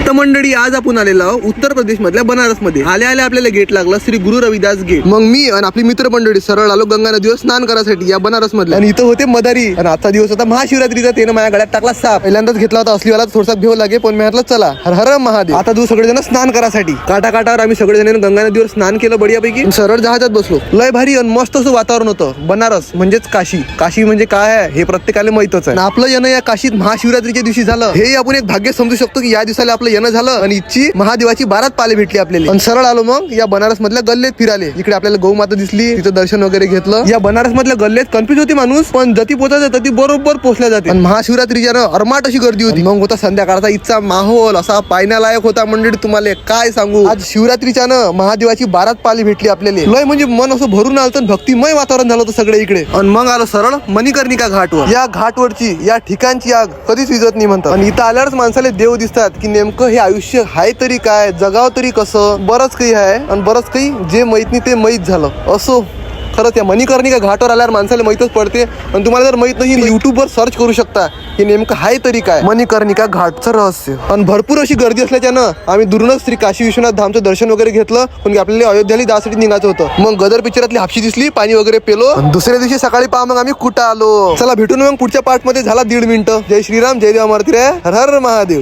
तर मंडळी आज आपण आलेलो आहोत उत्तर प्रदेश मधल्या बनारस मध्ये. आल्या आल्या आपल्याला गेट लागला श्री गुरु रविदास गेट. मग मी आणि आपली मित्र मंडळी सरळ आलो गंगा नदीवर स्नान करायसाठी या बनारस मधल्या. आणि इथं होते मदारी. आणि आजचा दिवस होता महाशिवरात्रीचा. त्यानं माझ्या गळ्यात टाकला साप. पहिल्यांदाच घेतला होता असलीवाला, थोडासा भेव लागे पण मी म्हटलं चला हर हर महादेव. आता तू सगळेजण स्नान करायसाठी काठावर आम्ही सगळेजण गंगा नदीवर स्नान केलं बढियापैकी. सरळ जहाजात बसलो. लय भारी आणि मस्त असं वातावरण होतं. बनारस म्हणजेच काशी. काशी म्हणजे काय आहे हे प्रत्येकाला माहितच आहे. आपलं येणं या काशीत महाशिवरात्रीच्या दिवशी झालं हे आपण एक भाग्य समजू शकतो की या दिवसाला आपलं येणं झालं आणि इच्छी महादेवाची बारात पाले भेटली आपल्याला. आणि सरळ आलो मग या बनारस मधल्या गल्लेत फिराले. इकडे आपल्याला गौ माता दिसली, तिथं दर्शन वगैरे घेतलं. या बनारस मधल्या गल्लेत कन्फ्युज होती माणूस, पण जती पोहोचायचं तती बरोबर पोहोचल्या जाते. आणि महाशिवरात्रीच्या अरमाट अशी गर्दी होती. मग होता संध्याकाळचा इथचा माहोल असा पाहण्यालायक होता मंडळी. तुम्हाला काय सांगू, आज शिवरात्रीच्या महादेवाची बारात पाली भेटली आपल्याला. लय म्हणजे मन असं भरून आलं तर भक्तिमय वातावरण झालं होतं सगळे इकडे. आणि मग आलो सरळ मणिकर्णिका घाटवर. या घाटवरची या ठिकाणची आग कधीच विझत नाही म्हणतात. आणि इथं आल्यावरच माणसाला देव दिसतात की नेमकं हे आयुष्य आहे तरी काय, जगाव तरी कसं. बरंच काही आहे आणि बरंच काही जे माहित नाही ते माहीत झालं. असो खरंच त्या मणिकर्णिका घाटवर आल्यावर माणसाला माहीतच पडते. आणि तुम्हाला जर माहित नाही युट्यूबवर सर्च करू शकता की नेमकं आहे तरी काय मणिकर्णिका घाटचं रहस्य. आणि भरपूर अशी गर्दी असल्याच्यानं आम्ही दुरूनच श्री काशी विश्वनाथ धामचं दर्शन वगैरे घेतलं. पण आपल्याला अयोध्याला जाण्यासाठी निघायचं होतं. मग गदर पिक्चरातली हापशी दिसली, पाणी वगैरे पेलो. दुसऱ्या दिवशी सकाळी पहा मग आम्ही कुठं आलो. चला भेटून मग पुढच्या पार्ट मध्ये. झाला 1.5 मिनिटं. जय श्रीराम, जय देवा मारुती रे, हर हर महादेव.